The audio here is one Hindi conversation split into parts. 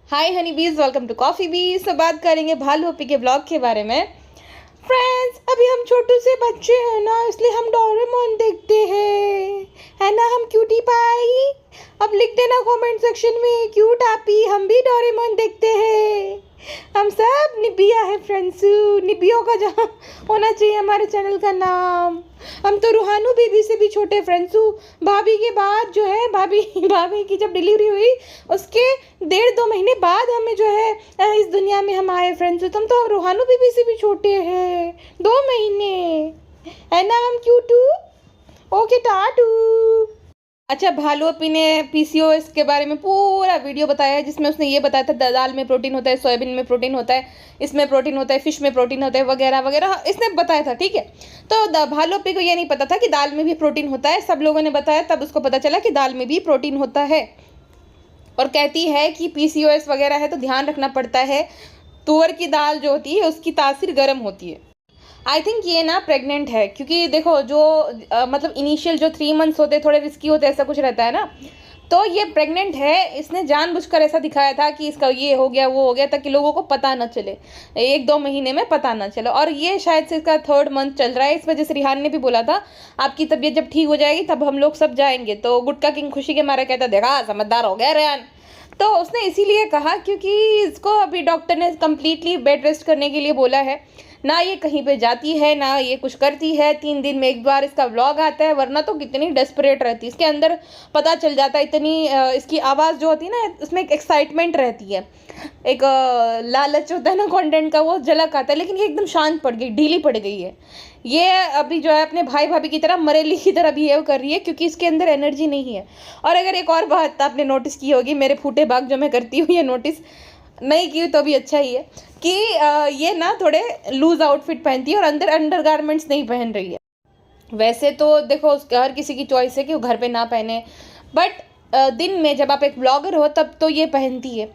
हाय हनी बीज, वेलकम टू कॉफ़ी बीज। तो बात करेंगे भालू पप्पी के ब्लॉग के बारे में। फ्रेंड्स, अभी हम छोटू से बच्चे हैं ना, इसलिए हम डोरेमोन देखते हैं, है ना। हम क्यूटी पाई। अब लिख देना कमेंट सेक्शन में क्यूट आपी, हम भी डोरेमोन देखते हैं। हम सब निबिया है फ्रेंड्स, निबियों का जहाँ होना चाहिए हमारे चैनल का नाम। हम तो रूहानू बेबी से भी छोटे फ्रेंड्स। भाभी के बाद जो है, भाभी भाभी की जब डिलीवरी हुई उसके 1.5-2 महीने बाद हमें जो है इस दुनिया में हम आए फ्रेंड्स। तुम तो रूहानू बेबी से भी छोटे हैं, 2 महीने, है ना। हम क्यूटू ओके टाटू। अच्छा, भालू अपी ने पीसीओएस के बारे में पूरा वीडियो बताया है, जिसमें उसने ये बताया था दाल में प्रोटीन होता है, सोयाबीन में प्रोटीन होता है, इसमें प्रोटीन होता है, फिश में प्रोटीन होता है, वगैरह वगैरह इसने बताया था। ठीक है, तो भालू अपी को ये नहीं पता था कि दाल में भी प्रोटीन होता है। सब लोगों ने बताया, तब उसको पता चला कि दाल में भी प्रोटीन होता है। और कहती है कि पीसीओएस वगैरह है तो ध्यान रखना पड़ता है। तुअर की दाल जो होती है उसकी तासीर गर्म होती है। आई थिंक ये ना प्रेग्नेंट है, क्योंकि देखो जो मतलब इनिशियल जो 3 मंथ्स होते हैं थोड़े रिस्की होते हैं, ऐसा कुछ रहता है ना। तो ये प्रेग्नेंट है। इसने जानबूझकर ऐसा दिखाया था कि इसका ये हो गया वो हो गया, ताकि लोगों को पता ना चले, 1-2 महीने में पता ना चले। और ये शायद से इसका 3rd मंथ चल रहा है। इस वजह से रिहान ने भी बोला था आपकी तबीयत जब ठीक हो जाएगी तब हम लोग सब जाएंगे। तो गुटका किंग खुशी के मारे कहता, देखा समझदार हो गया रेहान। तो उसने इसीलिए कहा क्योंकि इसको अभी डॉक्टर ने कम्प्लीटली बेड रेस्ट करने के लिए बोला है। ना ये कहीं पे जाती है, ना ये कुछ करती है। 3 दिन में एक बार इसका व्लॉग आता है, वरना तो कितनी डेस्परेट रहती है। इसके अंदर पता चल जाता है, इतनी इसकी आवाज़ जो होती है ना, उसमें एक एक्साइटमेंट रहती है, एक लालच होता है ना कंटेंट का, वो झलक आता है। लेकिन ये एकदम शांत पड़ गई, ढीली पड़ गई है। ये अभी जो है अपने भाई भाभी की तरह मरेली की तरह बिहेव कर रही है, क्योंकि इसके अंदर एनर्जी नहीं है। और अगर एक और बात आपने नोटिस की होगी, मेरे फूटे बाग जो मैं करती हूँ, ये नोटिस नहीं की तो भी अच्छा ही है कि ये ना थोड़े लूज आउटफिट पहनती है और अंदर अंडरगारमेंट्स नहीं पहन रही है। वैसे तो देखो हर किसी की चॉइस है कि वो घर पे ना पहने, बट दिन में जब आप एक ब्लॉगर हो तब तो ये पहनती है।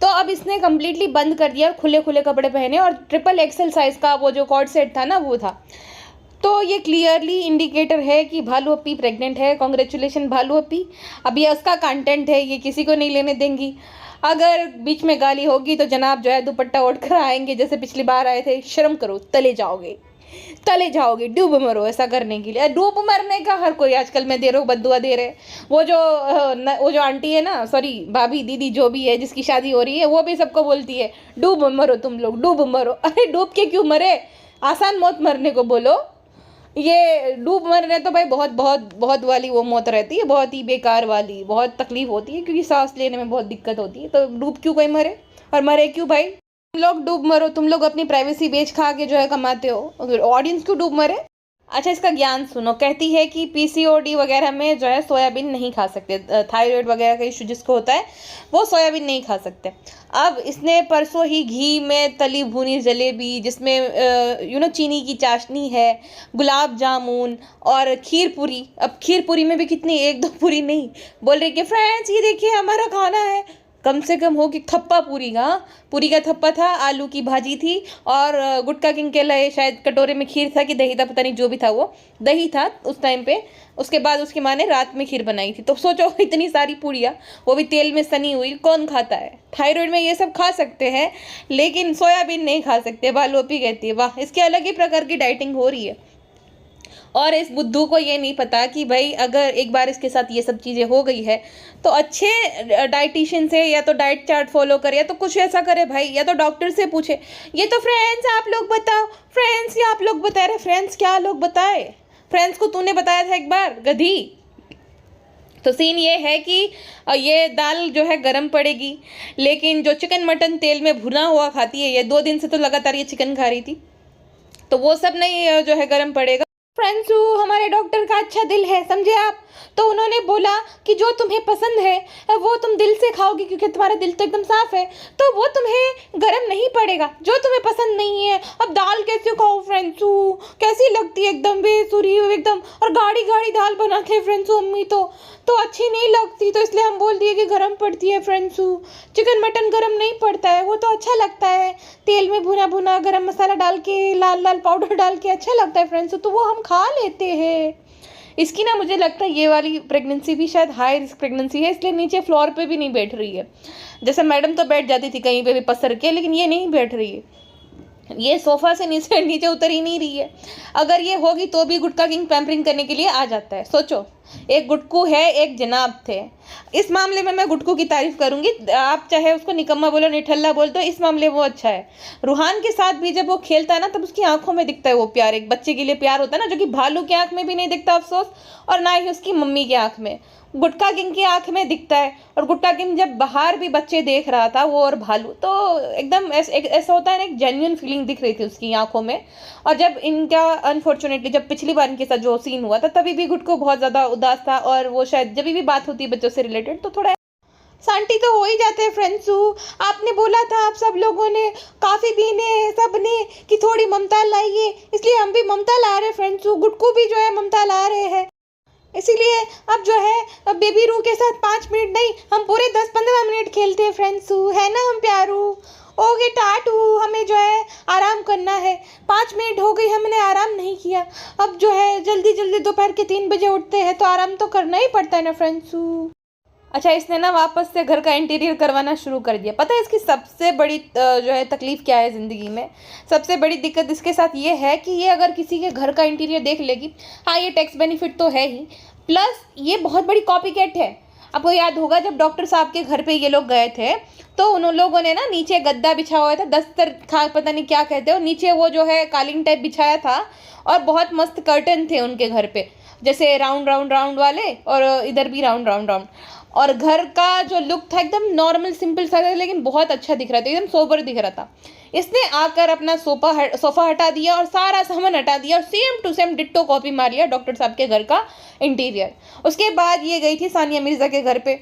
तो अब इसने कम्प्लीटली बंद कर दिया और खुले खुले कपड़े पहने, और XXL साइज़ का वो जो कॉर्ड सेट था ना वो था। तो ये क्लियरली इंडिकेटर है कि भालू अपी प्रेग्नेंट है। कॉन्ग्रेचुलेशन भालू अपी। अब ये उसका कंटेंट है, ये किसी को नहीं लेने देंगी। अगर बीच में गाली होगी तो जनाब जो है दुपट्टा ओढ़ कर आएंगे, जैसे पिछली बार आए थे। शर्म करो, तले जाओगे, डूब मरो। ऐसा करने के लिए डूब मरने का हर कोई आजकल मैं दे रहा हूँ, बद्दुआ दे रहे। वो जो आंटी है ना, सॉरी भाभी दीदी जो भी है जिसकी शादी हो रही है, वो भी सबको बोलती है डूब मरो, तुम लोग डूब मरो। अरे डूब के क्यों मरे, आसान मौत मरने को बोलो। ये डूब मरने तो भाई बहुत बहुत बहुत वाली वो मौत रहती है, बहुत ही बेकार वाली, बहुत तकलीफ होती है, क्योंकि सांस लेने में बहुत दिक्कत होती है। तो डूब क्यों कोई मरे, और मरे क्यों भाई। तुम लोग डूब मरो, तुम लोग अपनी प्राइवेसी बेच खा के जो है कमाते हो, ऑडियंस क्यों डूब मरे। अच्छा, इसका ज्ञान सुनो। कहती है कि पीसीओडी वगैरह में जो है सोयाबीन नहीं खा सकते, थायराइड वगैरह का इशू जिसको होता है वो सोयाबीन नहीं खा सकते। अब इसने परसों ही घी में तली भुनी जलेबी, जिसमें चीनी की चाशनी है, गुलाब जामुन और खीर पूरी। अब खीर पूरी में भी कितनी, 1-2 पूरी नहीं, बोल रही कि फ्रेंड्स ये देखिए हमारा खाना है। कम से कम हो कि थप्पा पूरी का थप्पा था, आलू की भाजी थी, और गुटका किंग के लिए शायद कटोरे में खीर था कि दही था, पता नहीं, जो भी था वो दही था उस टाइम पे। उसके बाद उसकी माँ ने रात में खीर बनाई थी। तो सोचो इतनी सारी पूड़ियाँ, वो भी तेल में सनी हुई, कौन खाता है। थायराइड में ये सब खा सकते हैं, लेकिन सोयाबीन नहीं खा सकते। भालू अपी कहती है वाह, इसके अलग ही प्रकार की डाइटिंग हो रही है। और इस बुद्धू को ये नहीं पता कि भाई अगर एक बार इसके साथ ये सब चीज़ें हो गई है तो अच्छे डाइटिशियन से या तो डाइट चार्ट फॉलो करे, या तो कुछ ऐसा करे भाई, या तो डॉक्टर से पूछे। ये तो फ्रेंड्स आप लोग बताओ, फ्रेंड्स या आप लोग बता रहे, फ्रेंड्स क्या लोग बताए, फ्रेंड्स को तूने बताया था एक बार गधी। तो सीन ये है कि ये दाल जो है गरम पड़ेगी, लेकिन जो चिकन मटन तेल में भुना हुआ खाती है, ये 2 दिन से तो लगातार ये चिकन खा रही थी, तो वो सब नहीं जो है गरम पड़ेगा। फ्रेंड्स, हमारे डॉक्टर का अच्छा दिल है, समझे आप। तो उन्होंने बोला कि जो तुम्हें पसंद है वो तुम दिल से खाओगी, क्योंकि तुम्हारा दिल तो एकदम साफ है, तो वो तुम्हें गरम नहीं पड़ेगा। जो तुम्हें पसंद नहीं है, अब दाल कैसे खाओ फ्रेंड्स, कैसी लगती है, एकदम बेसुरी एकदम, और गाढ़ी गाढ़ी दाल बनाते हैं फ्रेंड्स अम्मी, तो अच्छी नहीं लगती। तो इसलिए हम बोल दिए कि गरम पड़ती है फ्रेंड्स। चिकन मटन गरम नहीं पड़ता है, वो तो अच्छा लगता है, तेल में भुना भुना गरम मसाला डाल के, लाल लाल पाउडर डाल के अच्छा लगता है फ्रेंड्स, तो वो हम खा लेते हैं। इसकी ना मुझे लगता है ये वाली प्रेगनेंसी भी शायद हाई रिस्क प्रेगनेंसी है, इसलिए नीचे फ्लोर पे भी नहीं बैठ रही है। जैसे मैडम तो बैठ जाती थी कहीं पे भी पसर के, लेकिन ये नहीं बैठ रही है, ये सोफा से नीचे नीचे उतर ही नहीं रही है। अगर ये होगी तो भी गुटका किंग पैम्परिंग करने के लिए आ जाता है। सोचो, एक गुटकू है, एक जनाब थे। इस मामले में मैं गुटकू की तारीफ करूंगी, आप चाहे उसको निकम्मा बोलो निठल्ला बोल दो, इस मामले में वो अच्छा है। रूहान के साथ भी जब वो खेलता है ना, तब उसकी आंखों में दिखता है वो प्यार, एक बच्चे के लिए प्यार होता है ना, जो कि भालू की आंख में भी नहीं दिखता अफसोस, और ना ही उसकी मम्मी की आंख में, गुटका किंग की आंख में दिखता है। और गुटका किंग जब बाहर भी बच्चे देख रहा था वो और भालू, तो एकदम ऐसा होता है ना, एक जेन्युइन फीलिंग दिख रही थी उसकी आंखों में। और जब इनका अनफॉर्चुनेटली जब पिछली बार इनके साथ जो सीन हुआ था, तभी भी गुटको बहुत ज़्यादा उदास था, और वो शायद जब भी बात होती है बच्चों से रिलेटेड तो थोड़ा शांति तो हो ही जाते हैं। फ्रेंड्सू, आपने बोला था, आप सब लोगों ने, काफ़ी भी ने, सब ने, कि थोड़ी ममता लाइए, इसलिए हम भी ममता ला रहे हैं। फ्रेंड्सू, गुटकू भी जो है ममता ला रहे हैं, इसीलिए अब जो है अब बेबी रू के साथ 5 मिनट नहीं, हम पूरे 10-15 मिनट खेलते हैं फ्रेंड्सू, है ना हम प्यारू। ओके टाटू, हमें जो है आराम करना है, 5 मिनट हो गई हमने आराम नहीं किया। अब जो है जल्दी जल्दी दोपहर के 3 बजे उठते हैं, तो आराम तो करना ही पड़ता है ना फ्रेंड्सू। अच्छा, इसने ना वापस से घर का इंटीरियर करवाना शुरू कर दिया। पता है इसकी सबसे बड़ी जो है तकलीफ़ क्या है ज़िंदगी में? सबसे बड़ी दिक्कत इसके साथ ये है कि ये अगर किसी के घर का इंटीरियर देख लेगी, हाँ ये टैक्स बेनिफिट तो है ही, प्लस ये बहुत बड़ी कॉपी कैट है। आपको याद होगा जब डॉक्टर साहब के घर पे ये लोग गए थे, तो उन लोगों ने ना नीचे गद्दा बिछा हुआ था, दस्तर खा पता नहीं क्या कहते हो, नीचे वो जो है कालीन टाइप बिछाया था, और बहुत मस्त कर्टन थे उनके घर पे, जैसे राउंड राउंड राउंड वाले, और इधर भी राउंड राउंड राउंड। और घर का जो लुक था एकदम नॉर्मल सिंपल सा था, लेकिन बहुत अच्छा दिख रहा था, एकदम सोबर दिख रहा था। इसने आकर अपना सोफ़ा हटा दिया और सारा सामान हटा दिया, और same to same ditto copy मार लिया डॉक्टर साहब के घर का इंटीरियर। उसके बाद ये गई थी सानिया मिर्ज़ा के घर पे,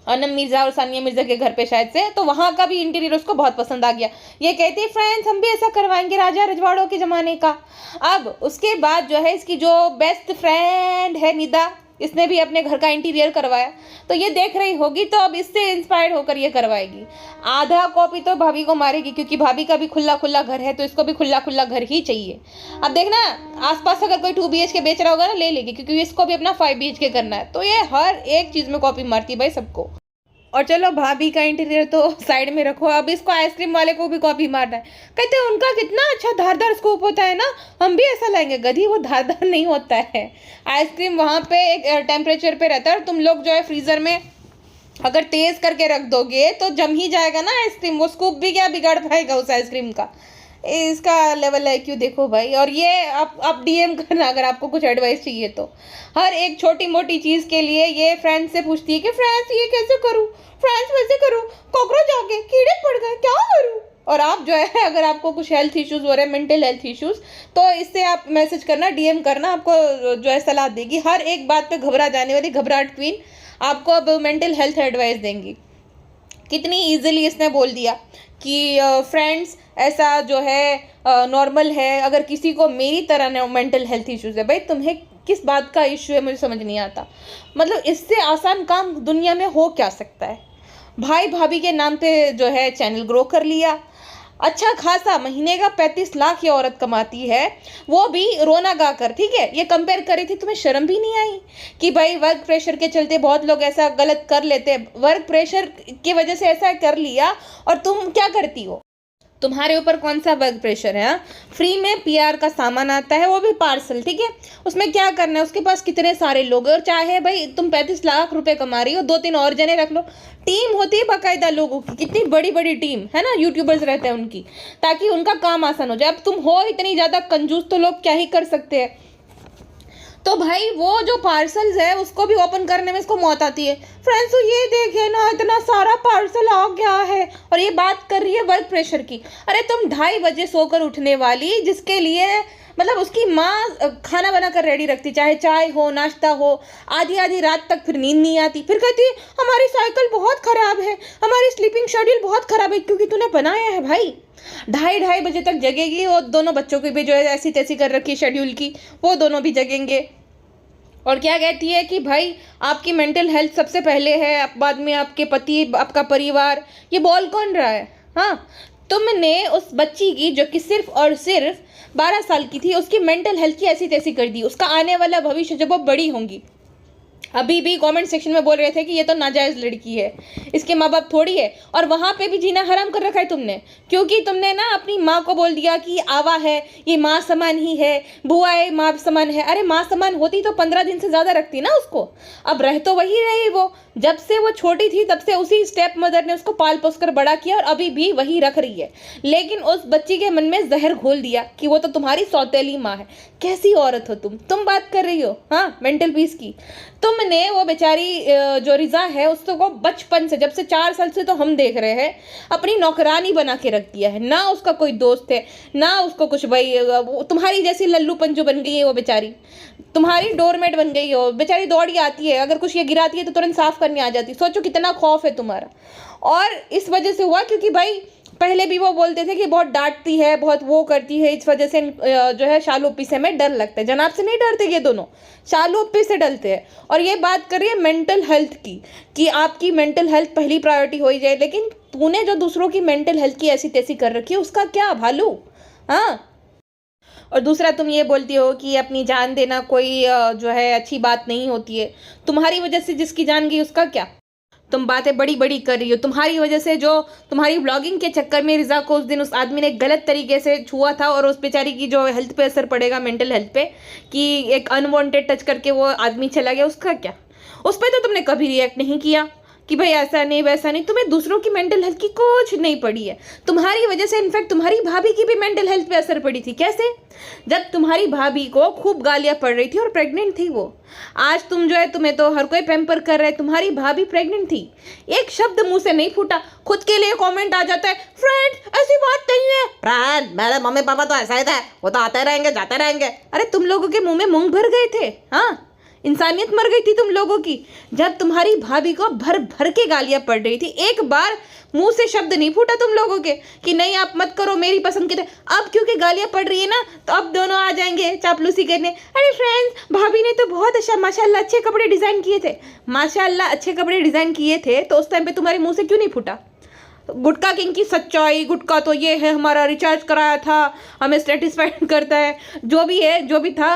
अनम मिर्ज़ा और सानिया मिर्ज़ा के घर पे शायद से, तो वहाँ का भी इंटीरियर उसको बहुत पसंद आ गया। ये कहती है फ्रेंड्स हम भी ऐसा करवाएंगे राजा रजवाड़ों के ज़माने का। अब उसके बाद जो है इसकी जो बेस्ट फ्रेंड है निदा, इसने भी अपने घर का इंटीरियर करवाया, तो ये देख रही होगी, तो अब इससे इंस्पायर्ड होकर ये करवाएगी। आधा कॉपी तो भाभी को मारेगी, क्योंकि भाभी का भी खुला खुला घर है, तो इसको भी खुला खुला घर ही चाहिए। अब देखना आसपास अगर कोई 2 BHK बेच रहा होगा ना, ले लेगी, क्योंकि इसको भी अपना 5 BHK करना है। तो ये हर एक चीज़ में कॉपी मारती है भाई सबको। और चलो भाभी का इंटीरियर तो साइड में रखो, अब इसको आइसक्रीम वाले को भी कॉपी मारना है। कहते हैं उनका कितना अच्छा धारदार स्कूप होता है ना, हम भी ऐसा लाएंगे। गधी, वो धारदार नहीं होता है। आइसक्रीम वहाँ पे एक टेम्परेचर पे रहता है, और तुम लोग जो है फ्रीज़र में अगर तेज़ करके रख दोगे तो जम ही जाएगा ना आइसक्रीम, वो स्कूप भी क्या बिगाड़ पाएगा उस आइसक्रीम का। इसका लेवल है, क्यों देखो भाई। और ये आप DM करना अगर आपको कुछ एडवाइस चाहिए तो। हर एक छोटी मोटी चीज़ के लिए ये फ्रेंड्स से पूछती है कि फ्रेंड्स ये कैसे करूँ, फ्रेंड्स वैसे करूँ, कॉकरोच आ गए, कीड़े पड़ गए, क्या करूँ। और आप जो है अगर आपको कुछ हेल्थ इश्यूज़ हो रहे हैं, मेंटल हेल्थ इश्यूज़, तो इससे आप मैसेज करना, DM करना, आपको जो है सलाह देगी। हर एक बात पे घबरा जाने वाली घबराहट क्वीन आपको अब मेंटल हेल्थ एडवाइस देंगी। कितनी ईजिली इसने बोल दिया कि फ्रेंड्स ऐसा जो है नॉर्मल है, अगर किसी को मेरी तरह मेंटल हेल्थ इश्यूज़ है। भाई तुम्हें किस बात का इशू है मुझे समझ नहीं आता। मतलब इससे आसान काम दुनिया में हो क्या सकता है। भाई भाभी के नाम पे जो है चैनल ग्रो कर लिया, अच्छा खासा महीने का 35 लाख ये औरत कमाती है, वो भी रोना गा कर। ठीक है, ये कंपेयर करी थी, तुम्हें शर्म भी नहीं आई कि भाई वर्क प्रेशर के चलते बहुत लोग ऐसा गलत कर लेते हैं, वर्क प्रेशर की वजह से ऐसा कर लिया, और तुम क्या करती हो? तुम्हारे ऊपर कौन सा वर्क प्रेशर है? फ्री में PR का सामान आता है, वो भी पार्सल। ठीक है, उसमें क्या करना है, उसके पास कितने सारे लोग हैं, और चाहे भाई तुम 35 लाख रुपए कमा रही हो, 2-3 और जने रख लो, टीम होती है बाकायदा लोगों की, कितनी बड़ी बड़ी टीम है ना, यूट्यूबर्स रहते हैं उनकी, ताकि उनका काम आसान हो जाए। अब तुम हो इतनी ज़्यादा कंजूस, तो लोग क्या ही कर सकते हैं। तो भाई वो जो पार्सल्स है उसको भी ओपन करने में इसको मौत आती है। फ्रेंड्स तो ये देखे ना, इतना सारा पार्सल आ गया है, और ये बात कर रही है वर्क प्रेशर की। अरे तुम 2:30 बजे सोकर उठने वाली, जिसके लिए मतलब उसकी माँ खाना बना कर रेडी रखती, चाहे चाय हो नाश्ता हो, आधी आधी रात तक फिर नींद नहीं आती, फिर कहती है हमारी साइकिल बहुत ख़राब है, हमारी स्लीपिंग शेड्यूल बहुत ख़राब है, क्योंकि तूने बनाया है भाई। 2:30 बजे तक जगेगी, और दोनों बच्चों की भी जो है ऐसी तैसी कर रखी शेड्यूल की, वो दोनों भी जगेंगे। और क्या कहती है कि भाई आपकी मेंटल हेल्थ सबसे पहले है, बाद में आपके पति, आपका परिवार। ये बोल कौन रहा है? हाँ, तुमने उस बच्ची की, जो कि सिर्फ और सिर्फ 12 साल की थी, उसकी मेंटल हेल्थ की ऐसी तैसी कर दी। उसका आने वाला भविष्य जब वो बड़ी होंगी, अभी भी कमेंट सेक्शन में बोल रहे थे कि ये तो नाजायज़ लड़की है, इसके माँ बाप थोड़ी है, और वहाँ पे भी जीना हराम कर रखा है तुमने, क्योंकि तुमने ना अपनी माँ को बोल दिया कि आवा है, ये माँ समान ही है, बुआ है, माँ समान है। अरे माँ समान होती तो 15 दिन से ज़्यादा रखती ना उसको। अब रह तो वही रही वो, जब से वो छोटी थी तब से उसी स्टेप मदर ने उसको पाल पोस कर बड़ा किया और अभी भी वही रख रही है। लेकिन उस बच्ची के मन में जहर घोल दिया कि वो तो तुम्हारी सौतेली माँ है। कैसी औरत हो तुम बात कर रही हो हाँ मेंटल पीस की। तुमने वो बेचारी जो रिजा है उसको बचपन से, जब से 4 साल से तो हम देख रहे हैं, अपनी नौकरानी बना के रख दिया है। ना उसका कोई दोस्त है, ना उसको कुछ, भाई तुम्हारी जैसी लल्लू पंजू बन गई है वो बेचारी, तुम्हारी डोरमेट बन गई हो बेचारी। दौड़ी आती है, अगर कुछ ये गिराती है तो तुरंत साफ करने आ जाती। सोचो कितना खौफ है तुम्हारा। और इस वजह से हुआ क्योंकि भाई पहले भी वो बोलते थे कि बहुत डांटती है, बहुत वो करती है, इस वजह से जो है शालू ओप्पी से हमें डर लगता है। जनाब से नहीं डरते ये दोनों, शालू ओप्पी से डरते हैं। और ये बात कर रही है मेंटल हेल्थ की, कि आपकी मेंटल हेल्थ पहली प्रायोरिटी हो ही जाए, लेकिन तूने जो दूसरों की मेंटल हेल्थ की ऐसी तैसी कर रखी है उसका क्या भालू। हाँ, और दूसरा तुम ये बोलती हो कि अपनी जान देना कोई जो है अच्छी बात नहीं होती है। तुम्हारी वजह से जिसकी जान गई उसका क्या। तुम बातें बड़ी बड़ी कर रही हो। तुम्हारी वजह से, जो तुम्हारी ब्लॉगिंग के चक्कर में रिजा को उस दिन उस आदमी ने गलत तरीके से छुआ था, और उस बेचारी की जो हेल्थ पे असर पड़ेगा, मेंटल हेल्थ पे, कि एक अनवांटेड टच करके वो आदमी चला गया, उसका क्या। उस पर तो तुमने कभी रिएक्ट नहीं किया कि भाई ऐसा नहीं वैसा नहीं। तुम्हें दूसरों की मेंटल हेल्थ की कुछ नहीं पड़ी है। तुम्हारी वजह से इनफैक्ट तुम्हारी भाभी की भी मेंटल हेल्थ पे असर पड़ी थी। कैसे? जब तुम्हारी भाभी को खूब गालियां पड़ रही थी और प्रेग्नेंट थी वो। आज तुम जो है, तुम्हें तो हर कोई पैम्पर कर रहा है, तुम्हारी भाभी प्रेग्नेंट थी, एक शब्द मुंह से नहीं फूटा। खुद के लिए कमेंट आ जाता है, फ्रेंड ऐसी बात नहीं है, फ्रेंड मेरे मम्मी पापा तो ऐसा ही था, वो तो आते रहेंगे जाते रहेंगे। अरे तुम लोगों के मुंह में मूंग भर गए थे। हाँ, इंसानियत मर गई थी तुम लोगों की। जब तुम्हारी भाभी को भर भर के गालियां पड़ रही थी, एक बार मुंह से शब्द नहीं फूटा तुम लोगों के कि नहीं आप मत करो, मेरी पसंद के थे। अब क्योंकि गालियां पड़ रही है ना, तो अब दोनों आ जाएंगे चापलूसी करने। अरे फ्रेंड्स, भाभी ने तो बहुत अच्छा माशाल्लाह अच्छे कपड़े डिज़ाइन किए थे। माशाल्लाह अच्छे कपड़े डिज़ाइन किए थे तो उस टाइम पे तुम्हारे मुँह से क्यों नहीं फूटा? गुटखा किंग की सच्चाई, गुटखा तो ये है, हमारा रिचार्ज कराया था, हमें सेटिस्फाइड करता है, जो भी है जो भी था,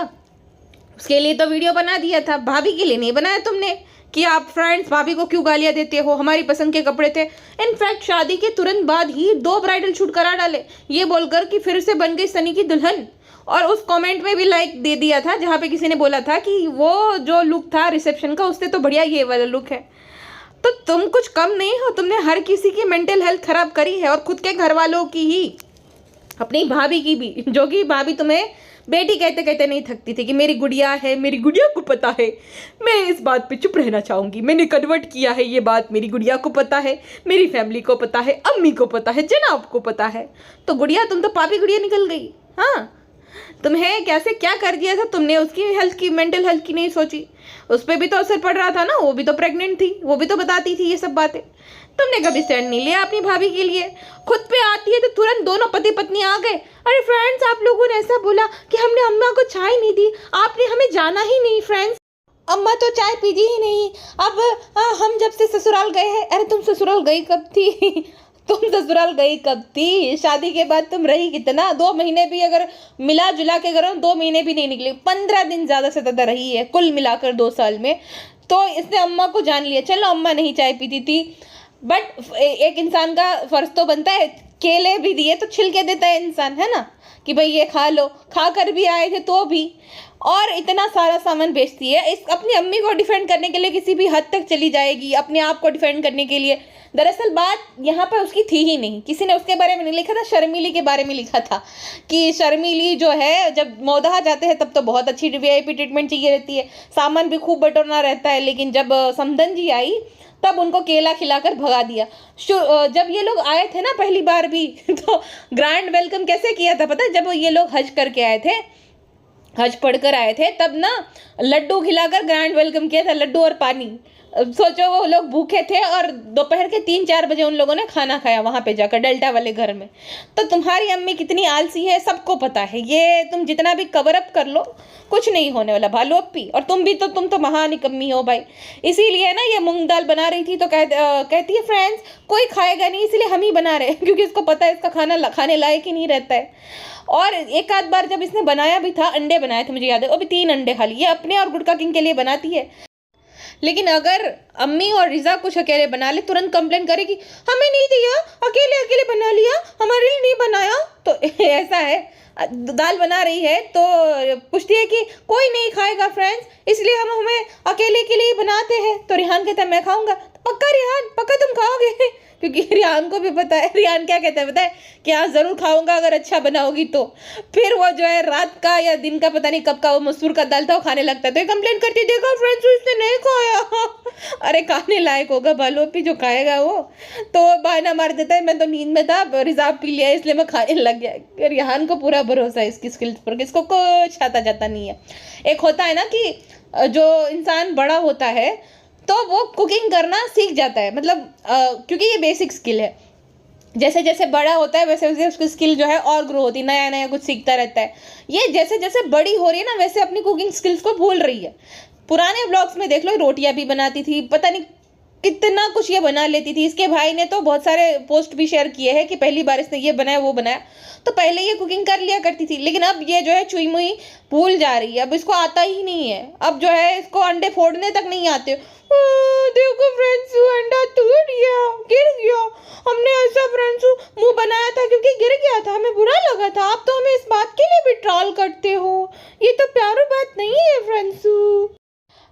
उसके लिए तो वीडियो बना दिया था। भाभी के लिए नहीं बनाया तुमने कि आप फ्रेंड्स भाभी को क्यों गालियां देते हो, हमारी पसंद के कपड़े थे। इनफैक्ट शादी के तुरंत बाद ही 2 ब्राइडल शूट करा डाले, ये बोलकर कि फिर से बन गई सनी की दुल्हन। और उस कमेंट में भी लाइक दे दिया था जहाँ पे किसी ने बोला था कि वो जो लुक था रिसेप्शन का, उससे तो बढ़िया ये वाला लुक है। तो तुम कुछ कम नहीं हो, तुमने हर किसी की मेंटल हेल्थ खराब करी है, और खुद के घर वालों की ही, अपनी भाभी की भी, जो कि भाभी तुम्हें बेटी कहते कहते नहीं थकती थी कि मेरी गुड़िया है, मेरी गुड़िया को पता है। मैं इस बात पे चुप रहना चाहूँगी, मैंने कन्वर्ट किया है ये बात, मेरी गुड़िया को पता है, मेरी फैमिली को पता है, अम्मी को पता है, जनाब को पता है। तो गुड़िया, तुम तो पापी गुड़िया निकल गई। हाँ, तुम्हें कैसे क्या कर दिया था तुमने, उसकी हेल्थ की, मेंटल हेल्थ की नहीं सोची। उस पर भी तो असर पड़ रहा था ना, वो भी तो प्रेग्नेंट थी, वो भी तो बताती थी ये सब बातें। तुमने कभी स्टैंड नहीं लिया अपनी भाभी के लिए। खुद पे आती है तो तुरंत दोनों पति पत्नी आ गए। अरे फ्रेंड्स, आप लोगों ने ऐसा बोला कि हमने अम्मा को चाय नहीं दी, आपने हमें जाना ही नहीं। फ्रेंड्स, अम्मा तो चाय पीती ही नहीं। अब हम जब से ससुराल गए हैं। अरे तुम ससुराल गई कब थी? तुम ससुराल गई कब थी? शादी के बाद तुम रही कितना? 2 महीने भी अगर मिला जुला के करो, 2 महीने भी नहीं निकले, 15 दिन ज़्यादा से ज़्यादा रही है कुल मिलाकर 2 साल में। तो इसने अम्मा को जान लिया। चलो अम्मा नहीं चाय पीती थी, बट एक इंसान का फर्ज तो बनता है, केले भी दिए तो छिलके देता है इंसान, है ना, कि भाई ये खा लो। खा कर भी आए थे तो भी, और इतना सारा सामान बेचती है। इस अपनी अम्मी को डिफेंड करने के लिए किसी भी हद तक चली जाएगी, अपने आप को डिफेंड करने के लिए। दरअसल बात यहाँ पर उसकी थी ही नहीं। किसी ने उसके बारे में नहीं लिखा था, शर्मीली के बारे में लिखा था कि शर्मीली जो है जब मौदहा जाते हैं तब तो बहुत अच्छी VIP ट्रीटमेंट चाहिए रहती है, सामान भी खूब बटोरना रहता है, लेकिन जब समधन जी आई तब उनको केला खिलाकर भगा दिया। जब ये लोग आए थे ना पहली बार भी तो ग्रैंड वेलकम कैसे किया था पता है? जब ये लोग हज करके आए थे, हज पढ़कर आए थे, तब ना लड्डू खिलाकर ग्रैंड वेलकम किया था, लड्डू और पानी। सोचो वो लोग भूखे थे और दोपहर के 3-4 बजे उन लोगों ने खाना खाया वहां पे जाकर डेल्टा वाले घर में। तो तुम्हारी अम्मी कितनी आलसी है सबको पता है, ये तुम जितना भी कवर अप कर लो कुछ नहीं होने वाला भालू अप्पी। और तुम तो महानिकम्मी हो भाई। इसीलिए ना ये मूंग दाल बना रही थी तो कहती है फ्रेंड्स कोई खाएगा नहीं इसलिए हम ही बना रहे हैं, क्योंकि इसको पता है इसका खाना खाने लायक ही नहीं रहता है। और एक आध बार जब इसने बनाया भी था, अंडे बनाए थे मुझे याद है, वो भी 3 अंडे खा लिए, अपने और गुटका किंग के लिए बनाती है। लेकिन अगर अम्मी और रिजा कुछ अकेले बना ले तुरंत कंप्लेन करेगी हमें नहीं दिया, अकेले अकेले बना लिया, हमारे लिए नहीं बनाया। तो ऐसा है, दाल बना रही है तो पूछती है कि कोई नहीं खाएगा फ्रेंड्स इसलिए हम हमें अकेले के लिए बनाते हैं। तो रिहान कहता है मैं खाऊंगा। पक्का रिहान, पक्का तुम खाओगे? क्योंकि रिहान को भी पता है, रिहान क्या कहता है पता है कि हाँ ज़रूर खाऊंगा अगर अच्छा बनाओगी तो। फिर वो जो है रात का या दिन का पता नहीं कब का वो मसूर का दाल था वो खाने लगता है। तो ये कंप्लेन करती देखो फ्रेंड्स इसने नहीं खाया। अरे खाने लायक होगा भालू अप्पी जो खाएगा वो। तो बहाना मार देता है मैं तो नींद में था, रिजार्व पी लिया इसलिए मैं खाने लग गया। रिहान को पूरा भरोसा है इसकी स्किल्स पर, इसको कुछ आता जाता नहीं है। एक होता है ना कि जो इंसान बड़ा होता है तो वो कुकिंग करना सीख जाता है, मतलब क्योंकि ये बेसिक स्किल है। जैसे जैसे बड़ा होता है वैसे वैसे उसकी स्किल जो है और ग्रो होती है, नया नया कुछ सीखता रहता है। ये जैसे जैसे बड़ी हो रही है ना वैसे अपनी कुकिंग स्किल्स को भूल रही है। पुराने ब्लॉग्स में देख लो रोटियां भी बनाती थी, पता नहीं कितना कुछ ये बना लेती थी। इसके भाई ने तो बहुत सारे पोस्ट भी शेयर किए हैं कि पहली बार इसने ये बनाया वो बनाया। तो पहले ये कुकिंग कर लिया करती थी, लेकिन अब ये जो है चुई मुई भूल जा रही है, अब इसको आता ही नहीं है। अब जो है इसको अंडे फोड़ने तक नहीं आते। देखो फ्रेंड्स अंडा टूट गया, गिर गया, हमने ऐसा फ्रेंड्स मुंह बनाया था क्योंकि गिर गया था, हमें बुरा लगा था, आप तो हमें इस बात के लिए भी ट्रोल करते हो, ये तो प्यारी बात नहीं है फ्रेंड्स।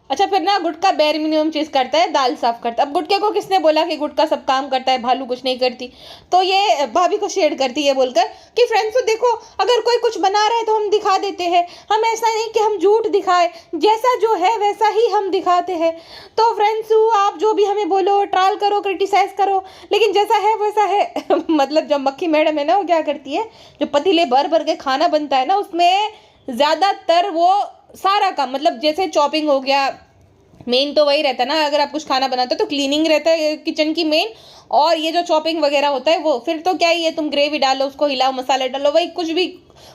अच्छा फिर ना गुटका बेर मिनिमम चीज़ करता है, दाल साफ करता है। अब गुटके को किसने बोला कि गुटका सब काम करता है, भालू कुछ नहीं करती। तो ये भाभी को शेयर करती है बोलकर कि फ्रेंड्स तो देखो अगर कोई कुछ बना रहा है तो हम दिखा देते हैं, हम ऐसा नहीं कि हम झूठ दिखाए, जैसा जो है वैसा ही हम दिखाते हैं। तो फ्रेंड्स आप जो भी हमें बोलो, ट्राल करो, क्रिटिसाइज करो, लेकिन जैसा है वैसा है। मतलब जब मक्खी मैडम है ना वो क्या करती है, जो पतीले भर भर के खाना बनता है ना उसमें ज़्यादातर वो सारा काम, मतलब जैसे चॉपिंग हो गया, मेन तो वही रहता है ना, अगर आप कुछ खाना बनाते हो तो क्लीनिंग रहता है किचन की मेन, और ये जो चॉपिंग वगैरह होता है वो फिर तो क्या ही है, तुम ग्रेवी डालो उसको हिलाओ मसाले डालो, वही कुछ भी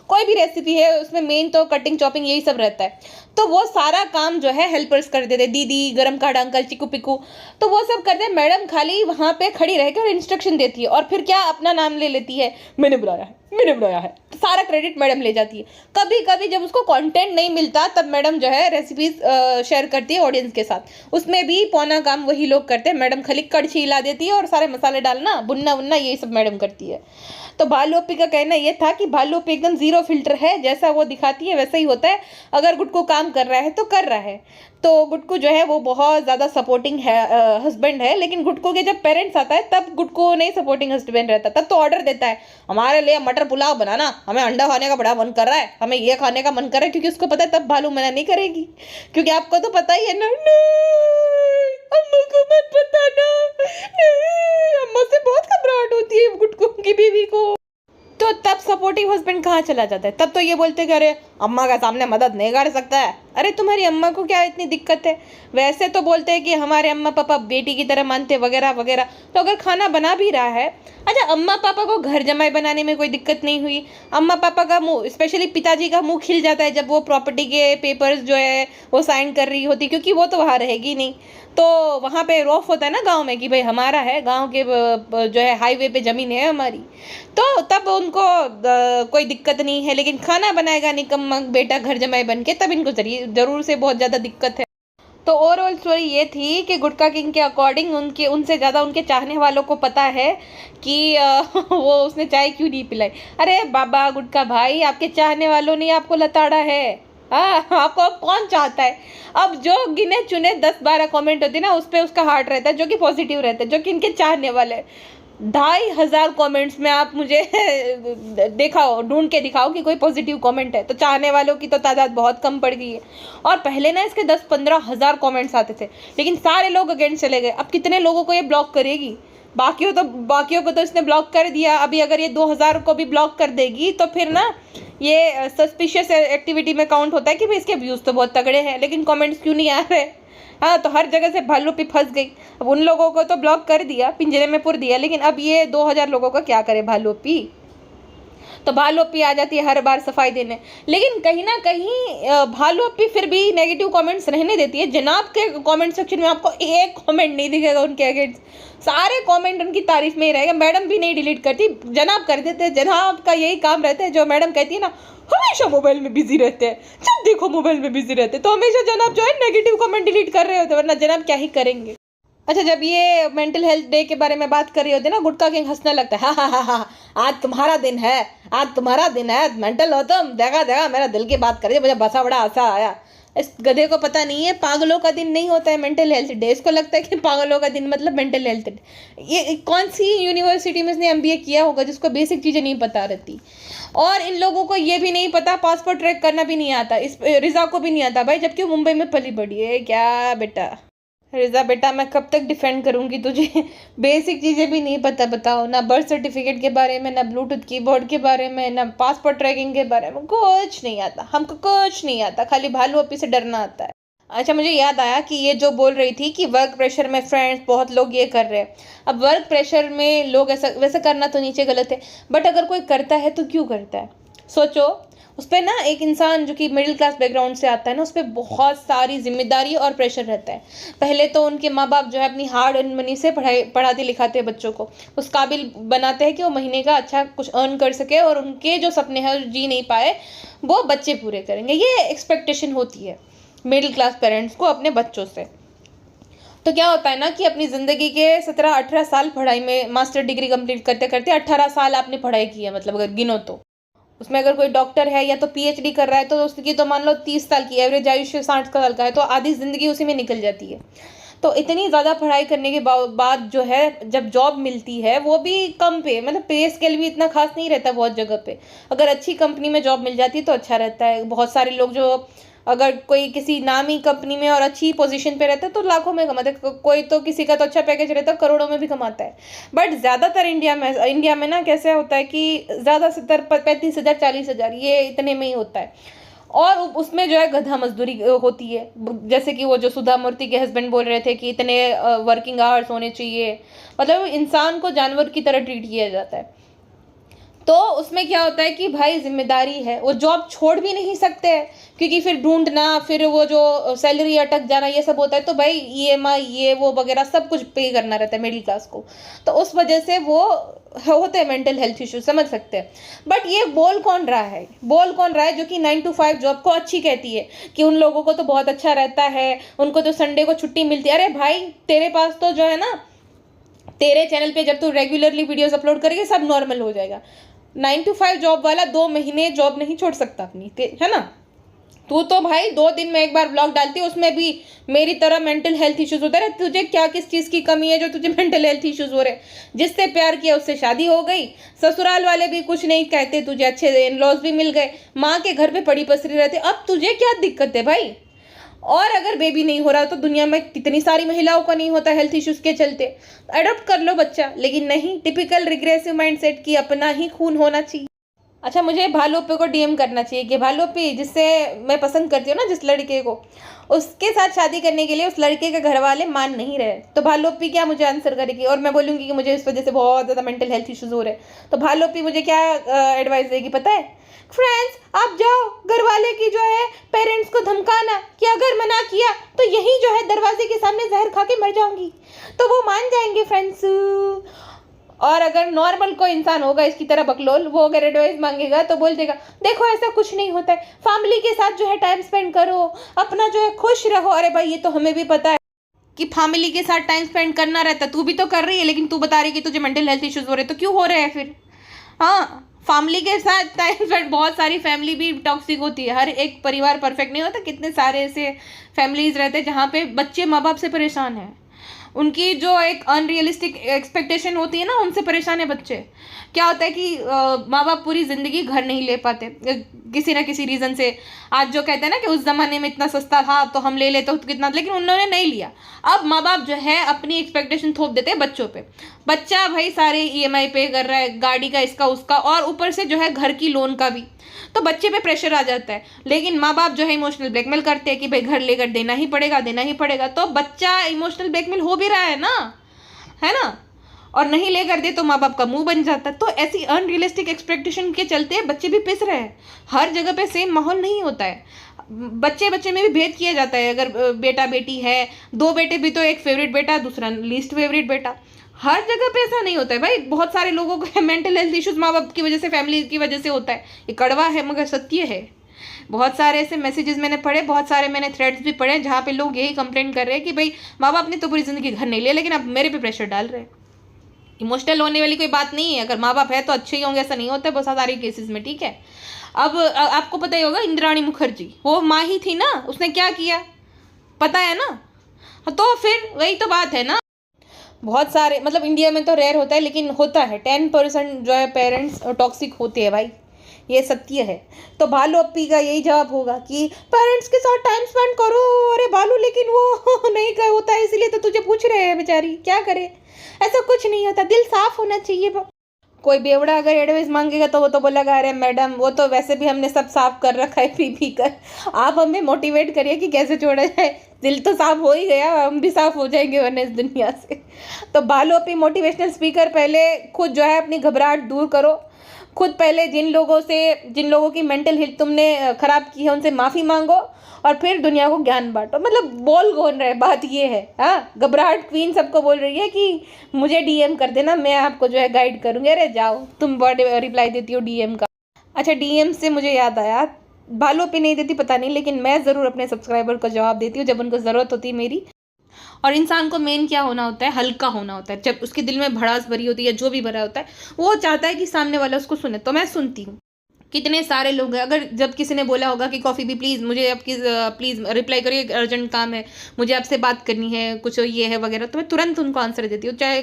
कोई भी रेसिपी है उसमें मेन तो कटिंग चॉपिंग यही सब रहता है। तो वो सारा काम जो है हेल्पर्स कर देते, दीदी गरम काढ़ा अंकल चिकू पिकू, तो वो सब करते हैं। मैडम खाली वहाँ पे खड़ी रह कर इंस्ट्रक्शन देती है और फिर क्या अपना नाम ले लेती है, मैंने बनाया है मैंने बनाया है, तो सारा क्रेडिट मैडम ले जाती है। कभी कभी जब उसको कंटेंट नहीं मिलता तब मैडम जो है रेसिपीज शेयर करती है ऑडियंस के साथ, उसमें भी पौना काम वही लोग करते हैं। मैडम खाली कड़छी हिला देती है और सारे मसाले डालना भुनना वुनना यही सब मैडम करती है। तो भालू अप्पी का कहना ये था कि भालू अप्पी एकदम जीरो फिल्टर है, जैसा वो दिखाती है वैसा ही होता है। अगर गुटकू काम कर रहा है तो कर रहा है। तो गुटकू जो है वो बहुत ज़्यादा सपोर्टिंग है हस्बैंड है, लेकिन गुटकू के जब पेरेंट्स आता है तब गुटकू नहीं सपोर्टिंग हस्बैंड रहता, तब तो ऑर्डर देता है हमारे लिए मटर पुलाव बनाना, हमें अंडा खाने का बड़ा मन कर रहा है, हमें ये खाने का मन कर रहा है, क्योंकि उसको पता है तब भालू मना नहीं करेगी, क्योंकि आपको तो पता ही है ना। अम्मा को मत बताना, अम्मा से बहुत घबराहट होती है गुटकू की बीवी को। तो तब सपोर्टिव हस्बैंड कहाँ चला जाता है, तब तो ये बोलते कि अरे अम्मा का सामने मदद नहीं कर सकता है, अरे तुम्हारी अम्मा को क्या इतनी दिक्कत है। वैसे तो बोलते हैं कि हमारे अम्मा पापा बेटी की तरह मानते वगैरह वगैरह। तो अगर खाना बना भी रहा है, अच्छा अम्मा पापा को घर जमाई बनाने में कोई दिक्कत नहीं हुई। अम्मा पापा का मुंह, स्पेशली पिताजी का मुंह खिल जाता है जब वो प्रॉपर्टी के पेपर्स जो है वो साइन कर रही होती, क्योंकि वो तो वहाँ रहेगी नहीं। तो वहाँ पे रौफ होता है ना गांव में कि भाई हमारा है, गांव के जो है हाईवे पे ज़मीन है हमारी, तो तब उनको कोई दिक्कत नहीं है। लेकिन खाना बनाएगा निकम्मा बेटा घर जमाई बन के, तब इनको ज़रूर से बहुत ज़्यादा दिक्कत है। तो ओवरऑल स्टोरी ये थी कि गुटका किंग के अकॉर्डिंग उनसे ज़्यादा उनके चाहने वालों को पता है कि वो उसने चाय क्यों नहीं पिलाई। अरे बाबा गुटका भाई, आपके चाहने वालों ने आपको लताड़ा है। हाँ, आपको अब कौन चाहता है। अब जो गिने चुने 10-12 कमेंट होते हैं ना उस पर उसका हार्ट रहता है, जो कि पॉजिटिव रहता है, जो कि इनके चाहने वाले। 2500 कमेंट्स में आप मुझे दिखाओ, ढूंढ के दिखाओ कि कोई पॉजिटिव कमेंट है। तो चाहने वालों की तो तादाद बहुत कम पड़ गई है। और पहले ना इसके 10-15 हज़ार कमेंट्स आते थे, लेकिन सारे लोग अगेंस्ट चले गए। अब कितने लोगों को ये ब्लॉक करेगी, बाकियों को तो इसने ब्लॉक कर दिया। अभी अगर ये 2000 को भी ब्लॉक कर देगी तो फिर ना ये सस्पिशियस एक्टिविटी में काउंट होता है कि भाई इसके व्यूज़ तो बहुत तगड़े हैं, लेकिन कमेंट्स क्यों नहीं आ रहे, हाँ, तो हर जगह से भालू पे फंस गई। अब उन लोगों को तो ब्लॉक कर दिया, पिंजरे में पुर दिया, लेकिन अब ये 2000 लोगों का क्या करे भालू पी। तो भालू अप्पी आ जाती है हर बार सफाई देने, लेकिन कहीं ना कहीं भालू अप्पी फिर भी नेगेटिव कमेंट्स रहने देती है। जनाब के कमेंट सेक्शन में आपको एक कमेंट नहीं दिखेगा उनके अगेंस्ट, सारे कमेंट उनकी तारीफ में ही रहेगा। मैडम भी नहीं डिलीट करती, जनाब कर देते हैं। जनाब का यही काम रहता है, जो मैडम कहती है ना, हमेशा मोबाइल में बिजी रहते हैं, जब देखो मोबाइल में बिजी रहते हैं। तो हमेशा जनाब जो है नेगेटिव कमेंट डिलीट कर रहे होते, वरना जनाब क्या ही करेंगे। अच्छा, जब ये मेंटल हेल्थ डे के बारे में बात कर रही होती है ना, गुटका किंग हंसने लगता है, हा हा हा हा, आज तुम्हारा दिन है, आज तुम्हारा दिन है, मेंटल हो तुम, देखा देखा मेरा दिल की बात कर रही है, मुझे बसा बड़ा हंसा आया। इस गधे को पता नहीं है पागलों का दिन नहीं होता है मेंटल हेल्थ डे। इसको लगता है कि पागलों का दिन मतलब मेंटल हेल्थ डे। ये कौन सी यूनिवर्सिटी में इसने एमबीए किया होगा जिसको बेसिक चीज़ें नहीं पता रहती। और इन लोगों को ये भी नहीं पता, पासपोर्ट ट्रैक करना भी नहीं आता, इस रिजा को भी नहीं आता भाई, जबकि मुंबई में पली बड़ी है। क्या बेटा रिजा बेटा, मैं कब तक डिफेंड करूंगी तुझे, बेसिक चीज़ें भी नहीं पता, बताओ ना बर्थ सर्टिफिकेट के बारे में, ना ब्लूटूथ कीबोर्ड के बारे में, ना पासपोर्ट ट्रैकिंग के बारे में, कुछ नहीं आता, हमको कुछ नहीं आता, खाली भालू अप्पी से डरना आता है। अच्छा, मुझे याद आया कि ये जो बोल रही थी कि वर्क प्रेशर में फ्रेंड्स बहुत लोग ये कर रहे हैं। अब वर्क प्रेशर में लोग ऐसा वैसे करना तो नीचे गलत है, बट अगर कोई करता है तो क्यों करता है, सोचो। उस पर ना एक इंसान जो कि मिडिल क्लास बैकग्राउंड से आता है ना, उस पर बहुत सारी जिम्मेदारी और प्रेशर रहता है। पहले तो उनके माँ बाप जो है अपनी हार्ड अर्न मनी से पढ़ाते लिखाते हैं बच्चों को, उस काबिल बनाते हैं कि वो महीने का अच्छा कुछ अर्न कर सके, और उनके जो सपने हैं जी नहीं पाए वो बच्चे पूरे करेंगे। ये एक्सपेक्टेशन होती है मिडिल क्लास पेरेंट्स को अपने बच्चों से। तो क्या होता है ना कि अपनी ज़िंदगी के 17-18 साल पढ़ाई में, मास्टर डिग्री कंप्लीट करते करते 18 साल आपने पढ़ाई की है, मतलब अगर गिनो तो उसमें अगर कोई डॉक्टर है या तो पीएचडी कर रहा है तो उसकी तो मान लो 30 साल की, एवरेज आयुष्य 60 साल का है, तो आधी ज़िंदगी उसी में निकल जाती है। तो इतनी ज़्यादा पढ़ाई करने के बाद जो है जब जॉब मिलती है वो भी कम पे, मतलब पे स्केल भी इतना खास नहीं रहता बहुत जगह पे। अगर अच्छी कंपनी में जॉब मिल जाती है तो अच्छा रहता है। बहुत सारे लोग जो अगर कोई किसी नामी कंपनी में और अच्छी पोजीशन पे रहता है तो लाखों में कमाते हैं, कोई तो किसी का तो अच्छा पैकेज रहता है करोड़ों में भी कमाता है। बट ज़्यादातर इंडिया में ना कैसे होता है कि ज़्यादा 35,000 40,000 ये इतने में ही होता है, और उसमें जो है गधा मजदूरी होती है। जैसे कि वो जो सुधा मूर्ति के हस्बैंड बोल रहे थे कि इतने वर्किंग आवर्स होने चाहिए, मतलब इंसान को जानवर की तरह ट्रीट किया जाता है। तो उसमें क्या होता है कि भाई जिम्मेदारी है, वो जॉब छोड़ भी नहीं सकते हैं क्योंकि फिर ढूंढना, फिर वो जो सैलरी अटक जाना, ये सब होता है। तो भाई ईएमआई ये वो वगैरह सब कुछ पे करना रहता है मिडिल क्लास को, तो उस वजह से वो होते हैं मेंटल हेल्थ इश्यूज, समझ सकते हैं। बट ये बोल कौन रहा है जो कि 9 to 5 जॉब को अच्छी कहती है कि उन लोगों को तो बहुत अच्छा रहता है, उनको तो संडे को छुट्टी मिलती है। अरे भाई तेरे पास तो जो है ना, तेरे चैनल पे जब तू रेगुलरली वीडियोस अपलोड करेगी सब नॉर्मल हो जाएगा। 9 to 5 जॉब वाला 2 महीने जॉब नहीं छोड़ सकता अपनी, है ना। तू तो भाई 2 दिन में एक बार ब्लॉग डालती है, उसमें भी मेरी तरह मेंटल हेल्थ इश्यूज होते रहे। तुझे क्या किस चीज़ की कमी है जो तुझे मेंटल हेल्थ इश्यूज हो रहे? जिससे प्यार किया उससे शादी हो गई, ससुराल वाले भी कुछ नहीं कहते तुझे, अच्छे इन लॉज भी मिल गए, माँ के घर पे पड़ी पसरी रहते, अब तुझे क्या दिक्कत है भाई? और अगर बेबी नहीं हो रहा तो दुनिया में कितनी सारी महिलाओं को नहीं होता हेल्थ इश्यूज के चलते, अडॉप्ट कर लो बच्चा। लेकिन नहीं, टिपिकल रिग्रेसिव माइंडसेट की अपना ही खून होना चाहिए। अच्छा, मुझे भालू अप्पी को डीएम करना चाहिए कि भालू अप्पी जिससे मैं पसंद करती हूँ ना, जिस लड़के को, उसके साथ शादी करने के लिए उस लड़के के घर वाले मान नहीं रहे, तो भालू अप्पी क्या मुझे आंसर करेगी? और मैं बोलूँगी कि मुझे इस वजह से बहुत ज़्यादा मेंटल हेल्थ इश्यूज हो रहे हैं, तो भालू अप्पी मुझे क्या एडवाइस देगी पता है? फ्रेंड्स, आप जाओ घर वाले की जो है पेरेंट्स को धमकाना कि अगर मना किया तो यही जो है दरवाजे के सामने जहर खा के मर जाऊंगी, तो वो मान जाएंगे फ्रेंड्स। और अगर नॉर्मल कोई इंसान होगा इसकी तरह बकलोल, वो अगर एडवाइस मांगेगा तो बोल देगा देखो ऐसा कुछ नहीं होता है, फैमिली के साथ जो है टाइम स्पेंड करो, अपना जो है खुश रहो। अरे भाई ये तो हमें भी पता है कि फैमिली के साथ टाइम स्पेंड करना रहता है, तू भी तो कर रही है, लेकिन तू बता रही है कि तुझे मेंटल हेल्थ इश्यूज हो रहे हैं, तो क्यों हो रहे हैं फिर? हाँ, फैमिली के साथ टाइम स्पेंड, बहुत सारी फैमिली भी टॉक्सिक होती है, हर एक परिवार परफेक्ट नहीं होता। कितने सारे ऐसे फैमिलीज रहते हैं जहाँ पे बच्चे माँ बाप से परेशान हैं, उनकी जो एक अनरियलिस्टिक एक्सपेक्टेशन होती है ना, उनसे परेशान है बच्चे। क्या होता है कि माँ बाप पूरी ज़िंदगी घर नहीं ले पाते किसी ना किसी रीज़न से। आज जो कहते हैं ना कि उस ज़माने में इतना सस्ता था तो हम ले लेते तो कितना, लेकिन उन्होंने नहीं लिया। अब माँ बाप जो है अपनी एक्सपेक्टेशन थोप देते हैं बच्चों पे। बच्चा भाई सारे ईएमआई पे कर रहा है, गाड़ी का, इसका उसका, और ऊपर से जो है घर की लोन का भी। तो बच्चे पे प्रेशर आ जाता है। लेकिन माँ बाप जो है इमोशनल ब्लैकमेल करते हैं कि भाई घर लेकर देना ही पड़ेगा, देना ही पड़ेगा, तो बच्चा इमोशनल ब्लैकमेल हो भी रहा है ना, और नहीं लेकर दे तो माँ बाप का मुंह बन जाता है। तो ऐसी अनरियलिस्टिक एक्सपेक्टेशन के चलते बच्चे भी पिस रहे हैं। हर जगह पे सेम माहौल नहीं होता है, बच्चे बच्चे में भी भेद किया जाता है। अगर बेटा बेटी है, दो बेटे भी तो एक फेवरेट बेटा दूसरा लीस्ट फेवरेट बेटा, हर जगह पे ऐसा नहीं होता है भाई। बहुत सारे लोगों को मेंटल हेल्थ इश्यूज माँ बाप की वजह से, फैमिली की वजह से होता है। ये कड़वा है मगर सत्य है। बहुत सारे ऐसे मैसेजेस मैंने पढ़े, बहुत सारे मैंने थ्रेड्स भी पढ़े जहाँ पे लोग यही कंप्लेंट कर रहे हैं कि भाई माँ बाप ने तो पूरी ज़िंदगी घर नहीं लिया, लेकिन अब मेरे पे प्रेशर डाल रहे हैं। इमोशनल होने वाली कोई बात नहीं है, अगर माँ बाप है तो अच्छे ही होंगे, ऐसा नहीं होता है बहुत सारे केसेस में, ठीक है। अब आपको पता ही होगा इंदिराणी मुखर्जी, वो माँ ही थी ना, उसने क्या किया पता है ना। तो फिर वही तो बात है ना, बहुत सारे मतलब इंडिया में तो रेयर होता है लेकिन होता है। 10% जो है पेरेंट्स टॉक्सिक होते हैं भाई, ये सत्य है। तो भालू अप्पी का यही जवाब होगा कि पेरेंट्स के साथ टाइम स्पेंड करो। अरे भालू लेकिन वो नहीं कर होता है, इसीलिए तो तुझे पूछ रहे हैं बेचारी, क्या करे। ऐसा कुछ नहीं होता, दिल साफ होना चाहिए। कोई बेवड़ा अगर एडवाइस मांगेगा तो वो तो बोलेगा अरे मैडम वो तो वैसे भी हमने सब साफ कर रखा है पी पी कर, आप हमें मोटिवेट करिए कि कैसे छोड़ा जाए। दिल तो साफ हो ही गया, हम भी साफ हो जाएंगे वरना इस दुनिया से। तो भालू अप्पी मोटिवेशनल स्पीकर, पहले खुद जो है अपनी घबराहट दूर करो। खुद पहले जिन लोगों की मेंटल हेल्थ तुमने ख़राब की है उनसे माफ़ी मांगो, और फिर दुनिया को ज्ञान बांटो। मतलब बोल कौन रहे, बात ये है। हाँ, घबराहट क्वीन सबको बोल रही है कि मुझे डीएम कर देना, मैं आपको जो है गाइड करूँगी। अरे जाओ, तुम बड़े रिप्लाई देती हो डीएम का। अच्छा, डीएम से मुझे याद आया, भालू पे नहीं देती पता नहीं, लेकिन मैं ज़रूर अपने सब्सक्राइबर को जवाब देती हूँ जब उनको ज़रूरत होती है मेरी। और इंसान को मेन क्या होना होता है, हल्का होना होता है। जब उसके दिल में भड़ास भरी होती है, जो भी भरा होता है, वो चाहता है कि सामने वाला उसको सुने। तो मैं सुनती हूँ। कितने सारे लोग हैं, अगर जब किसी ने बोला होगा कि कॉफ़ी भी प्लीज़ मुझे आपकी प्लीज़ रिप्लाई करिए, अर्जेंट काम है, मुझे आपसे बात करनी है, कुछ ये है वगैरह, तो मैं तुरंत उनको आंसर देती हूँ, चाहे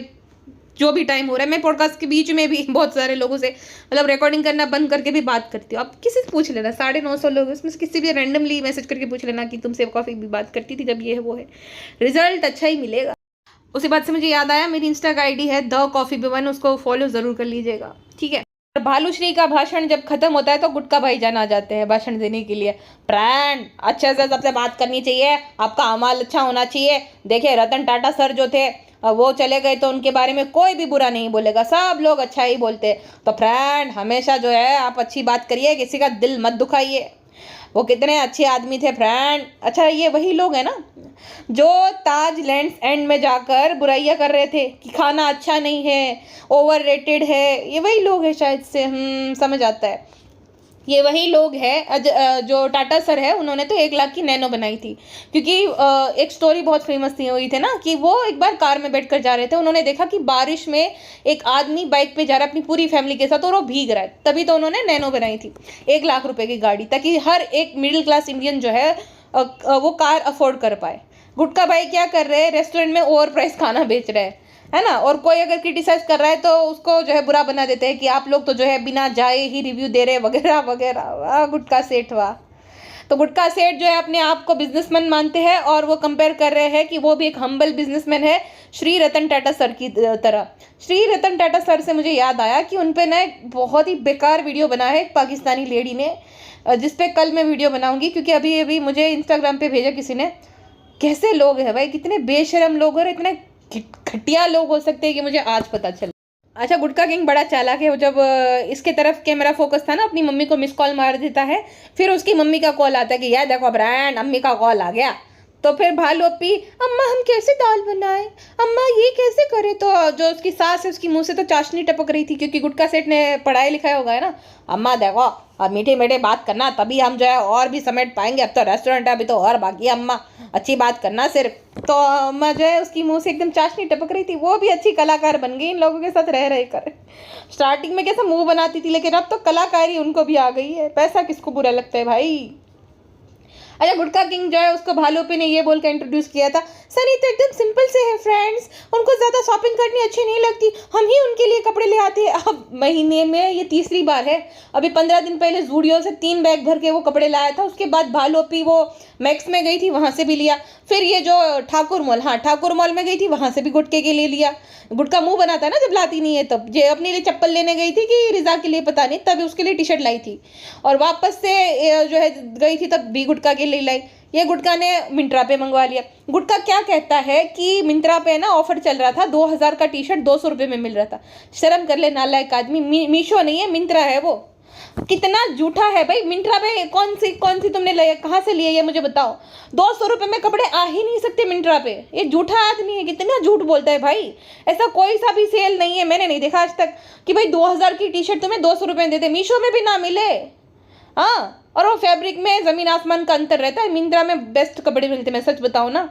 जो भी टाइम हो रहा है। मैं पॉडकास्ट के बीच में भी बहुत सारे लोगों से मतलब रिकॉर्डिंग करना बंद करके भी बात करती हूँ। आप किसी से पूछ लेना, 950 लोग उसमें से किसी भी रैंडमली मैसेज करके पूछ लेना कि तुमसे कॉफ़ी भी बात करती थी जब ये है वो है, रिजल्ट अच्छा ही मिलेगा। उसी बात से मुझे याद आया, मेरी इंस्टा का आईडी है द कॉफ़ी बी1, उसको फॉलो ज़रूर कर लीजिएगा, ठीक है। भालूश्री का भाषण जब खत्म होता है तो गुटका भाईजान आ जाते हैं भाषण देने के लिए। फ्रेंड, अच्छे से सबसे बात करनी चाहिए, आपका अमाल अच्छा होना चाहिए। देखिए रतन टाटा सर जो थे वो चले गए तो उनके बारे में कोई भी बुरा नहीं बोलेगा, सब लोग अच्छा ही बोलते। तो फ्रेंड हमेशा जो है आप अच्छी बात करिए, किसी का दिल मत दुखाइए। वो कितने अच्छे आदमी थे फ्रेंड। अच्छा, ये वही लोग हैं ना जो ताज लैंड्स एंड में जाकर बुराइयां कर रहे थे कि खाना अच्छा नहीं है, ओवर रेटेड है। ये वही लोग हैं शायद से, समझ आता है। ये वही लोग हैं जो टाटा सर है, उन्होंने तो 1 लाख की नैनो बनाई थी। क्योंकि एक स्टोरी बहुत फेमस हुई थी ना कि वो एक बार कार में बैठकर जा रहे थे, उन्होंने देखा कि बारिश में एक आदमी बाइक पे जा रहा है अपनी पूरी फैमिली के साथ और वो भीग रहा है, तभी तो उन्होंने नैनो बनाई थी 1 लाख रुपए की गाड़ी, ताकि हर एक मिडिल क्लास इंडियन जो है वो कार अफोर्ड कर पाए। गुटका भाई क्या कर रहे हैं, रेस्टोरेंट में ओवर प्राइस खाना बेच रहे हैं, है ना। और कोई अगर क्रिटिसाइज कर रहा है तो उसको जो है बुरा बना देते हैं कि आप लोग तो जो है बिना जाए ही रिव्यू दे रहे वगैरह वगैरह। वाह गुटका सेठ वाह। तो गुटका सेठ जो है अपने आप को बिजनेसमैन मानते हैं और वो कंपेयर कर रहे हैं कि वो भी एक हम्बल बिजनेसमैन है श्री रतन टाटा सर की तरह। श्री रतन टाटा सर से मुझे याद आया कि उन पे ना एक बहुत ही बेकार वीडियो बना है एक पाकिस्तानी लेडी ने, जिसपे कल मैं वीडियो बनाऊंगी, क्योंकि अभी अभी मुझे इंस्टाग्राम पे भेजा किसी ने। कैसे लोग हैं भाई, कितने बेशरम लोग और इतने घटिया लोग हो सकते हैं कि मुझे आज पता चला। अच्छा, गुटका किंग बड़ा चालाक है। वो जब इसके तरफ कैमरा फोकस था ना, अपनी मम्मी को मिस कॉल मार देता है, फिर उसकी मम्मी का कॉल आता है कि यार देखो ब्रांड अम्मी का कॉल आ गया। तो फिर भालू अप्पी, अम्मा हम कैसे दाल बनाए, अम्मा ये कैसे करे। तो जो उसकी सास है उसकी मुंह से तो चाशनी टपक रही थी, क्योंकि गुटका सेठ ने पढ़ाई लिखाया होगा है ना। अम्मा देखो अब मीठे मीठे बात करना, तभी हम जो है और भी समेट पाएंगे, अब तो रेस्टोरेंट है, अभी तो और बाकी है, अम्मा अच्छी बात करना सिर्फ। तो अम्मा जो है उसकी मुंह से एकदम चाशनी टपक रही थी। वो भी अच्छी कलाकार बन गई इन लोगों के साथ रह रहे कर। स्टार्टिंग में कैसा मुंह बनाती थी, लेकिन अब तो कलाकारी उनको भी आ गई है। पैसा किसको बुरा लगता है भाई। अच्छा, गुटका किंग जो है उसको भालू पे ने ये बोल कर इंट्रोड्यूस किया था, सनी तो एकदम सिंपल से है फ्रेंड्स, उनको ज़्यादा शॉपिंग करनी अच्छी नहीं लगती, हम ही उनके लिए कपड़े ले आते हैं। अब महीने में ये 3री बार है, अभी 15 दिन पहले जूडियो से 3 बैग भर के वो कपड़े लाया था। उसके बाद भालू पे वो मैक्स में गई थी, वहाँ से भी लिया। फिर ये जो ठाकुर मॉल, हाँ ठाकुर मॉल में गई थी, वहाँ से भी गुटके के लिए लिया। गुटका मुंह बनाता है ना जब लाती नहीं है तब। ये अपने लिए चप्पल लेने गई थी कि रिजा के लिए पता नहीं, तब उसके लिए टी शर्ट लाई थी। और वापस से जो है गई थी तब भी गुटका के लिए लाई। ये गुटका ने मिंत्रा पे मंगवा लिया। गुटका क्या कहता है कि मिंत्रा पे ना ऑफर चल रहा था, 2000 का टी शर्ट 200 रुपये में मिल रहा था। शर्म कर ले नालायक आदमी। मीशो नहीं है, मिंत्रा है वो। कितना झूठा है भाई। मिंत्रा पे कौन सी तुमने लिया, कहाँ से लिए ये मुझे बताओ। 200 रुपये में कपड़े आ ही नहीं सकते मिंत्रा पे। ये झूठा आदमी है, कितना झूठ बोलता है भाई। ऐसा कोई सा भी सेल नहीं है, मैंने नहीं देखा आज तक कि भाई 2000 की टी शर्ट तुम्हें 200 रुपये में देते। मीशो में भी ना मिले। हाँ, और वो फैब्रिक में ज़मीन आसमान का अंतर रहता है। मिंत्रा में बेस्ट कपड़े मिलते, मैं सच बताऊँ ना।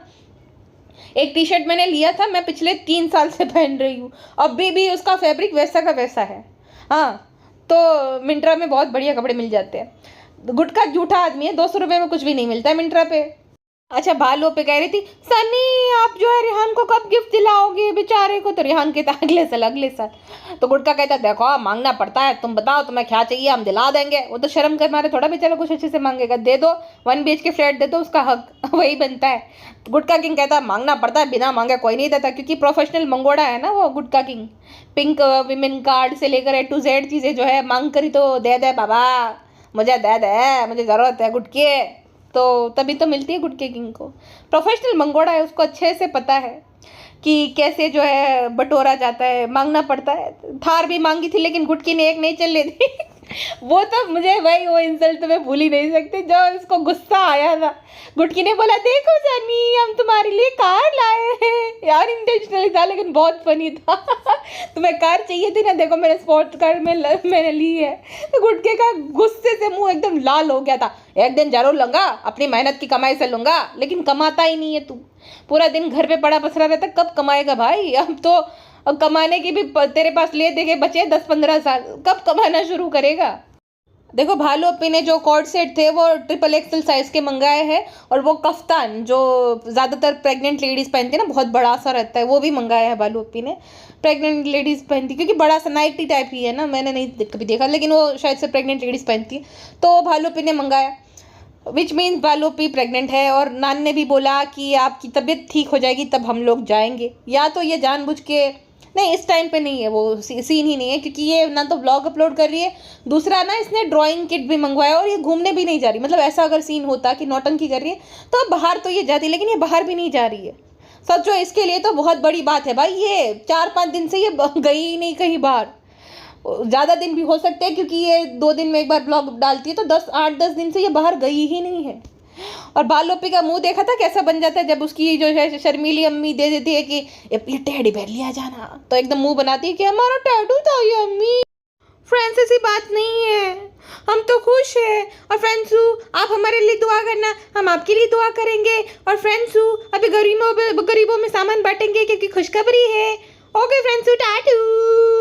एक टी शर्ट मैंने लिया था, मैं पिछले 3 साल से पहन रही हूँ, अभी भी उसका फैब्रिक वैसा का वैसा है। हाँ, तो मिंत्रा में बहुत बढ़िया कपड़े मिल जाते हैं। गुटका झूठा आदमी है, 200 रुपये में कुछ भी नहीं मिलता है मिंत्रा पे। अच्छा, बालों पे कह रही थी सनी आप जो है रेहान को कब गिफ्ट दिलाओगे बेचारे को। तो रेहान कहता अगले साल। तो गुटका कहता देखो मांगना पड़ता है, तुम बताओ तुम्हें क्या चाहिए हम दिला देंगे। वो तो शर्म कर मारे थोड़ा बेचारा कुछ अच्छे से मांगेगा। दे दो 1 BHK फ्लैट दे दो, उसका हक वही बनता है। गुटका किंग कहता मांगना पड़ता है, बिना मांगे कोई नहीं देता, क्योंकि प्रोफेशनल मंगोड़ा है ना वो गुटका किंग। पिंक विमेन कार्ड से लेकर A to Z चीज़ें जो है मांग करी तो दे दे बाबा, मुझे दे दे, मुझे ज़रूरत है गुटके। तो तभी तो मिलती है गुटके किंग को। प्रोफेशनल मंगोड़ा है, उसको अच्छे से पता है कि कैसे जो है बटोरा जाता है, मांगना पड़ता है। थार भी मांगी थी लेकिन गुटकी ने एक नहीं चलने दी। वो तो मुझे भाई वो इंसल्ट तो मैं भूल ही नहीं सकती, जो इसको गुस्सा आया था। गुटकी ने बोला देखो सनी हम तुम्हारे लिए कार लाए हैं। यार इंटेंशनली था लेकिन बहुत फनी था। तुम्हें कार चाहिए थी ना, देखो मैंने स्पोर्ट्स कार में मैंने ली है। तो गुटके का गुस्से से मुंह एकदम लाल हो गया था। एक दिन जरूर लूंगा, अपनी मेहनत की कमाई से लूंगा, लेकिन कमाता ही नहीं है तू। पूरा दिन घर पे पड़ा पसरा रहता, कब कमाएगा भाई। अब कमाने की भी तेरे पास ले देखे बचे 10-15 साल, कब कमाना शुरू करेगा। देखो भालू अपी ने जो कॉर्ड सेट थे वो XXL साइज के मंगाए हैं, और वो कफ्तान जो ज़्यादातर प्रेग्नेंट लेडीज़ पहनती है ना, बहुत बड़ा सा रहता है, वो भी मंगाया है भालू अपी ने। प्रेग्नेंट लेडीज़ पहनती, क्योंकि बड़ा सा नाइटी टाइप ही है ना, मैंने नहीं कभी देखा, लेकिन वो शायद से प्रेग्नेंट लेडीज़ पहनती है। तो भालू अपी ने मंगाया, विच मीन्स भालू अपी प्रेग्नेंट है। और नान ने भी बोला कि आपकी तबीयत ठीक हो जाएगी तब हम लोग जाएंगे। या तो ये जानबूझ के, नहीं इस टाइम पे नहीं है, वो सीन ही नहीं है, क्योंकि ये ना तो ब्लॉग अपलोड कर रही है, दूसरा ना इसने ड्राइंग किट भी मंगवाया, और ये घूमने भी नहीं जा रही। मतलब ऐसा अगर सीन होता कि नौटंकी कर रही है तो बाहर तो ये जाती, लेकिन ये बाहर भी नहीं जा रही है। सच, जो इसके लिए तो बहुत बड़ी बात है भाई। ये 4-5 दिन से ये गई ही नहीं कहीं बाहर। ज़्यादा दिन भी हो सकते हैं, क्योंकि ये 2 दिन में एक बार ब्लॉग डालती है, तो 8-10 दिन से ये बाहर गई ही नहीं है। और बालोपी का मुंह देखा था कैसा बन जाता है जब उसकी जो है शर्मीली अम्मी दे देती है कि ये टेडी बेयर लिया जाना, तो एकदम मुंह बनाती है कि हमारा टैटू था ये अम्मी। फ्रेंड्स ऐसी बात नहीं है, हम तो खुश हैं। और फ्रेंड्सू आप हमारे लिए दुआ करना, हम आपके लिए दुआ करेंगे। और फ्रेंड्सू अभी गरीबों में सामान बांटेंगे क्योंकि खुशखबरी है। Okay friends, tattoo.